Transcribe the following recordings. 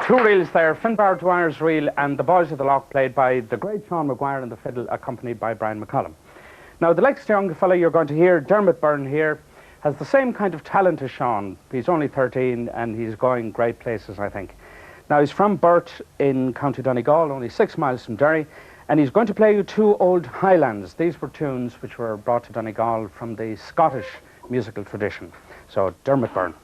two reels there, Finbar Dwyer's reel and The Boys of the Loch, played by the great Seán McGuire on the fiddle, accompanied by Brian McCollum. Now, the next young fellow you're going to hear, Dermot Byrne here, has the same kind of talent as Seán. He's only 13 and he's going great places, I think. Now, he's from Burt in County Donegal, only 6 miles from Derry, and he's going to play you two old Highlands. These were tunes which were brought to Donegal from the Scottish musical tradition. So, Dermot Byrne.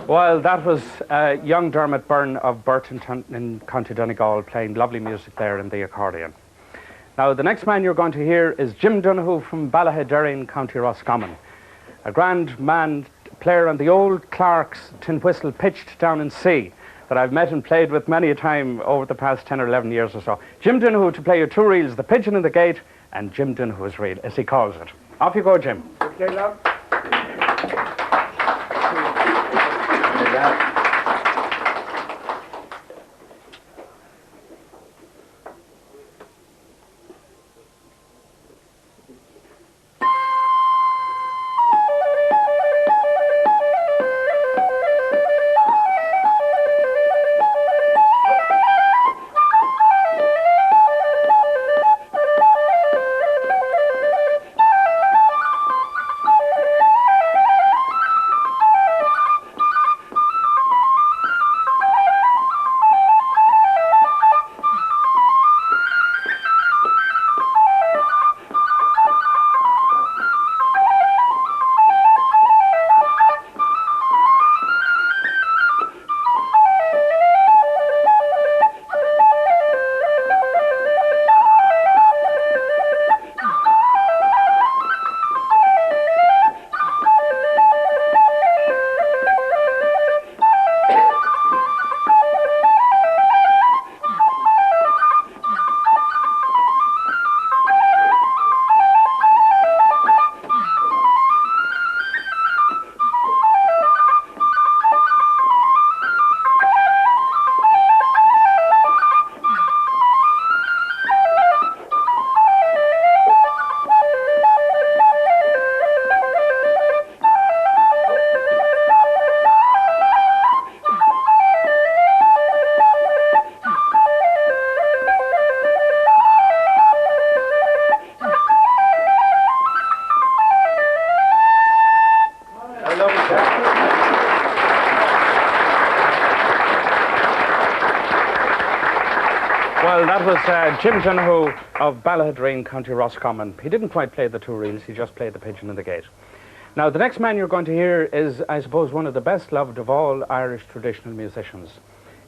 Well, that was young Dermot Byrne of Burton in County Donegal playing lovely music there in the accordion. Now, the next man you're going to hear is Jim Donoghue from Ballyshannon in County Roscommon. A grand man, player on the old Clark's tin whistle pitched down in C that I've met and played with many a time over the past 10 or 11 years or so. Jim Donoghue to play you two reels, The Pigeon in the Gate and Jim Donoghue's reel, as he calls it. Off you go, Jim. Okay, love. Well, that was Jim Donoghue of Ballyshannon, County Roscommon. He didn't quite play the two reels, he just played the pigeon in the gate. Now, the next man you're going to hear is, I suppose, one of the best loved of all Irish traditional musicians.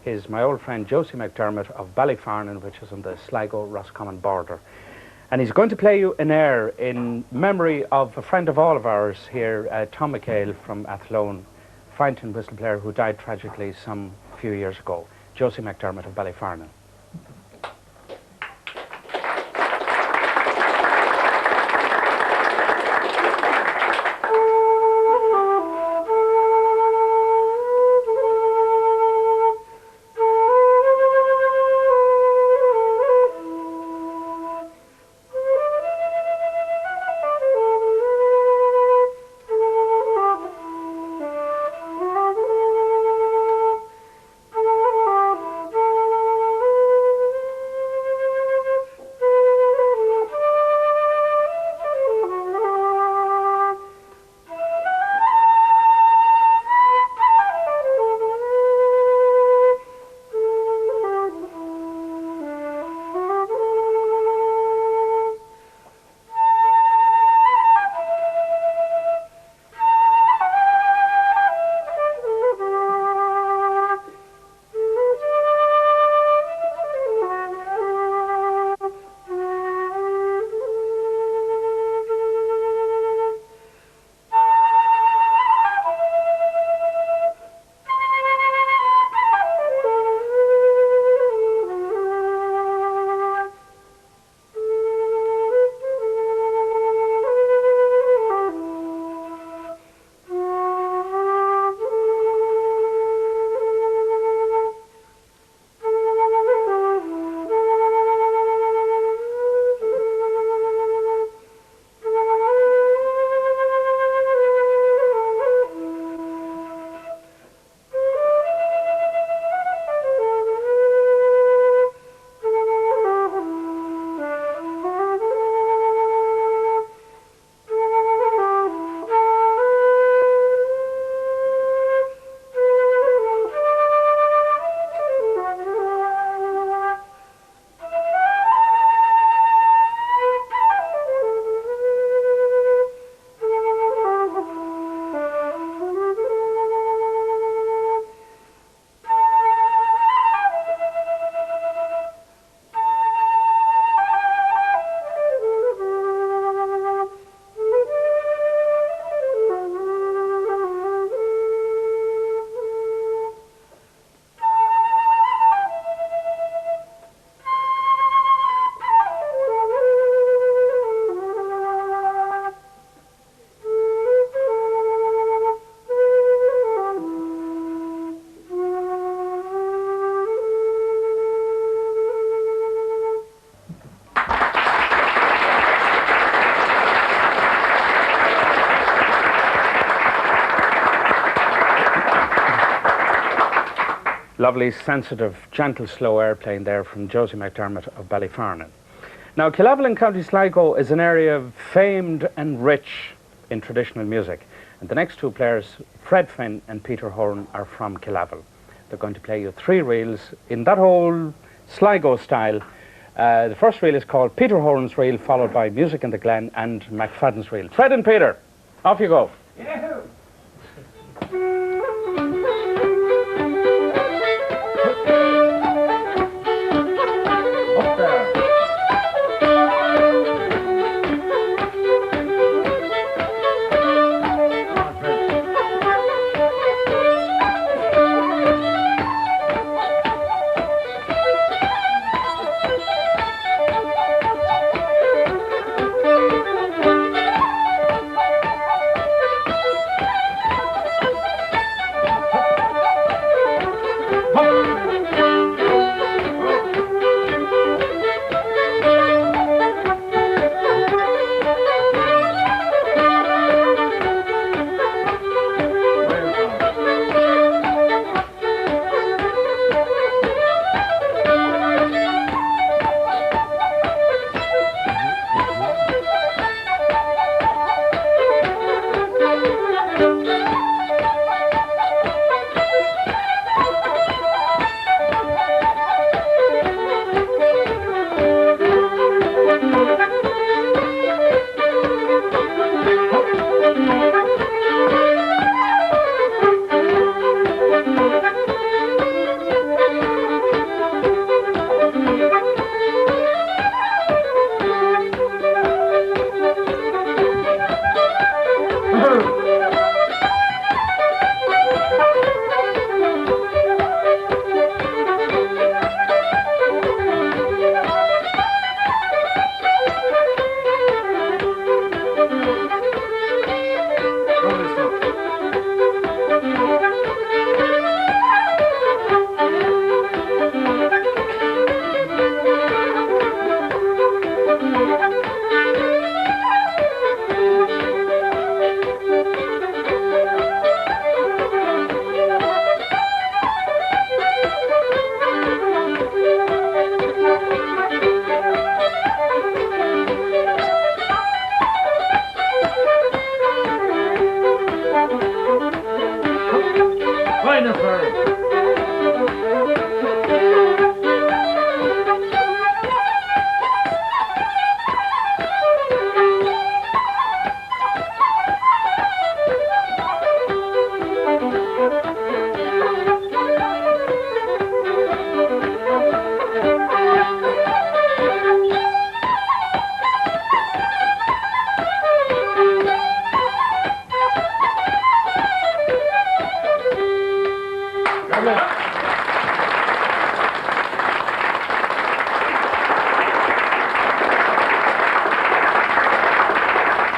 He's my old friend Josie McDermot of Ballyshannon, which is on the Sligo-Roscommon border. And he's going to play you an air in memory of a friend of all of ours here, Tom McHale from Athlone, fountain whistle player who died tragically some few years ago. Josie McDermot of Ballyshannon. Lovely, sensitive, gentle, slow air playing there from Josie McDermot of Ballyshannon. Now, Killavel in County Sligo is an area famed and rich in traditional music. And the next two players, Fred Finn and Peter Horan, are from Killavel. They're going to play you three reels in that whole Sligo style. The first reel is called Peter Horan's Reel, followed by Music in the Glen and McFadden's Reel. Fred and Peter, off you go. Yahoo!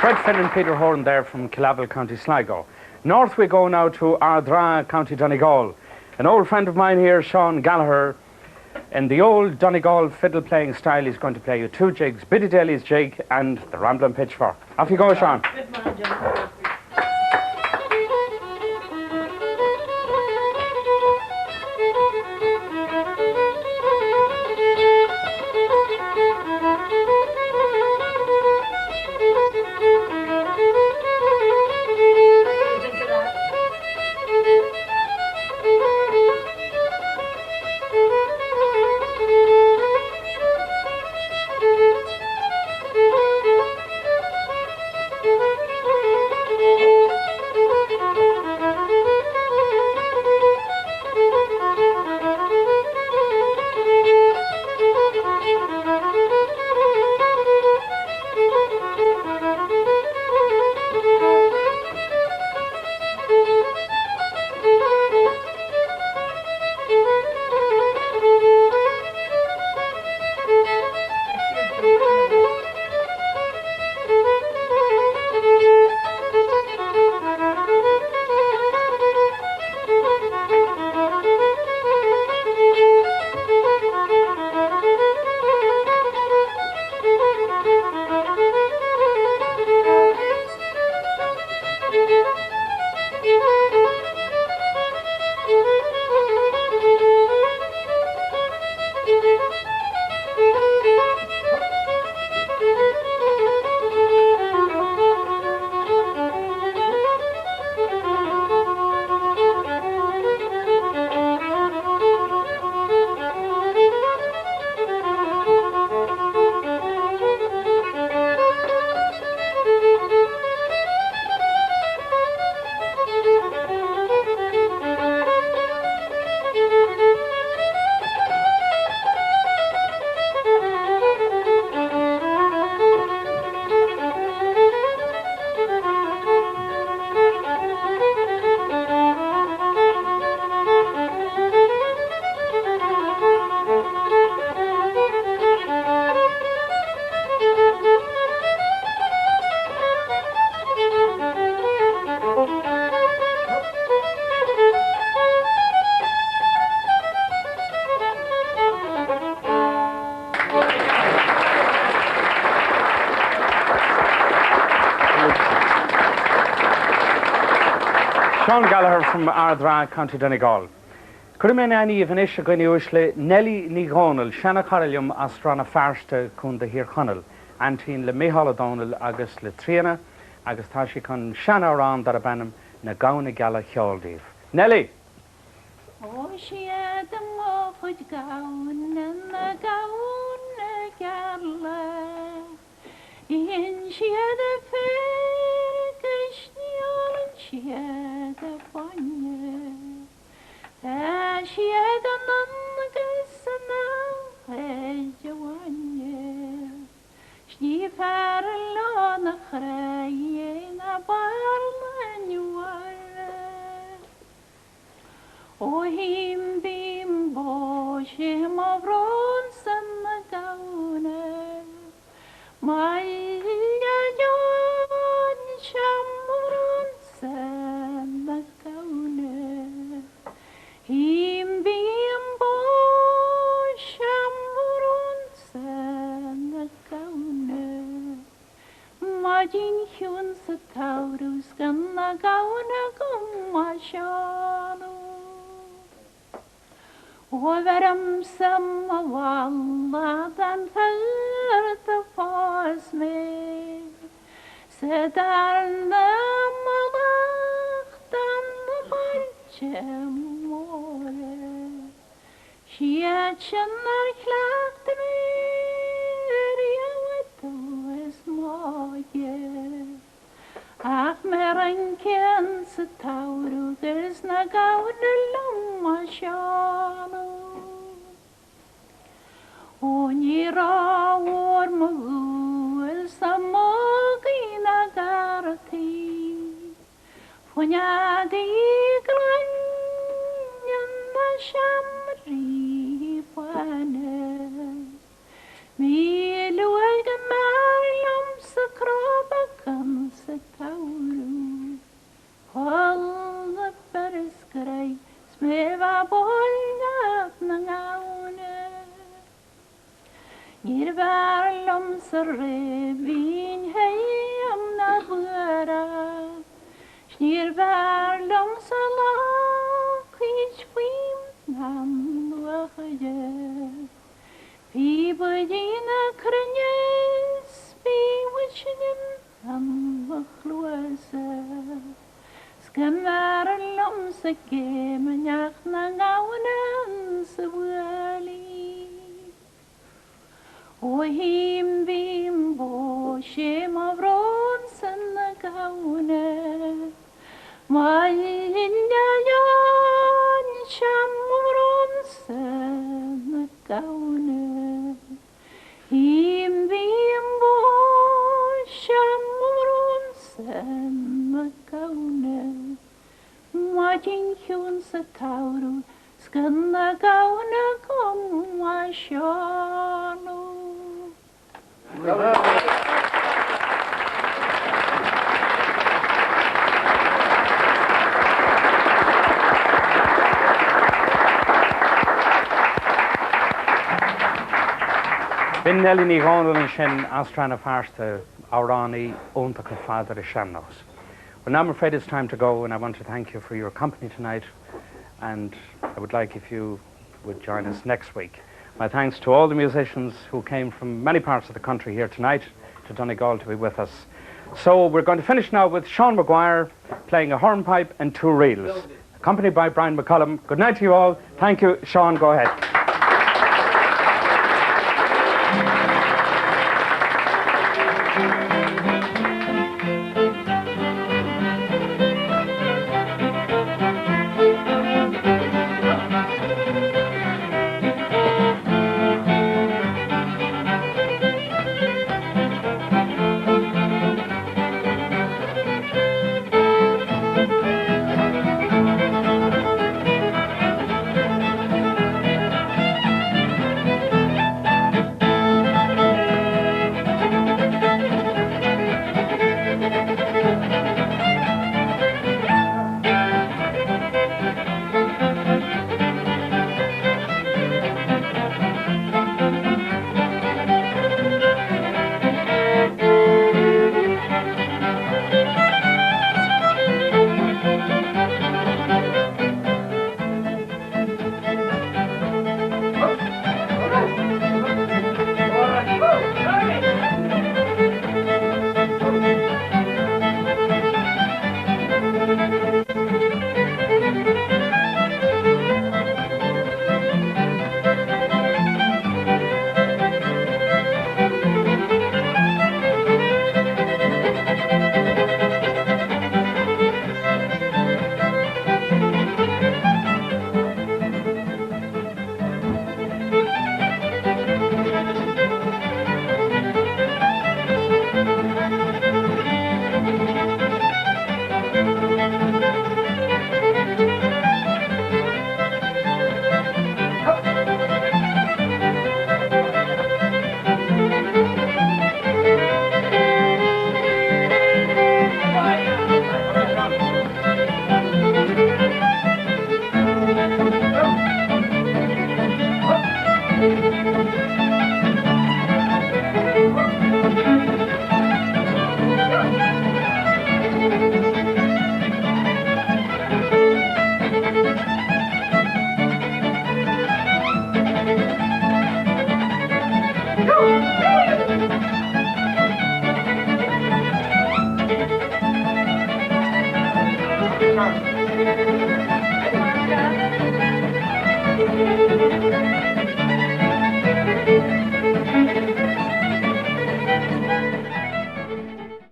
Fred Finn and Peter Horan there from Killavel, County Sligo. North we go now to Ardra, County Donegal. An old friend of mine here, Seán Galagher, in the old Donegal fiddle playing style, he's going to play you two jigs, Biddy Daly's jig and the Ramblin' Pitchfork. Off you go, Seán. Seán Galagher from Ardra, County Donegal. Cwrymeni yvan eisiau gwni wysle Neillí Ní Domhnaill, Seán Galagher astrana farsta cwn dy hir channel, Antyn le Micheál Domhnaill agus le Triana, agus tashi con Seán Oran dar a banam na gauna gala cheoldíf. Neillí! O siad am ofod gawn na gauna gala, in siad a fer gysniol yn siad a bwanya, da siad a nangas a naw hed a wanya, sni far a lon a chraien a barlan wara. O him bim boshim of ronsan na gauna, Maia yon shamronsan na gauna, him bim boshim ronsan na gauna, Majin hyun sa taurus gan na gauna gumashano. Overam samma valladan färta fas med, sedarna malachtan barchemore, Schiatchanar klagt mer jawatos moje, ach meranken sa taurugers na gaunelom ashano. Onira war magul sa magina garati, Fonya di glanyan na shamri pane, Miluag mariam sa krobakan Hier varlom servin hey am na bura. Hier varlom salak ich wim nam wache. Wie bedina krenyes bi wishnim am wachloze. Skamvarlom sakem nyach na gaunan sewali. O him bim bo shem av ronsen gaune. Malinja jan sham ronsen gaune. Him bim bo sham ronsen gaune. Majin hyun sa tauru skanna gaune kom wa shano. Bin Neillí Ní Domhnaill sin Astran of Harsta, Aurani, Ontaka Father of Shamnos. Well, now I'm afraid it's time to go, and I want to thank you for your company tonight, and I would like if you would join us next week. My thanks to all the musicians who came from many parts of the country here tonight to Donegal to be with us. So we're going to finish now with Seán McGuire playing a hornpipe and two reels, accompanied by Brian McCollum. Good night to you all. Thank you. Seán, go ahead.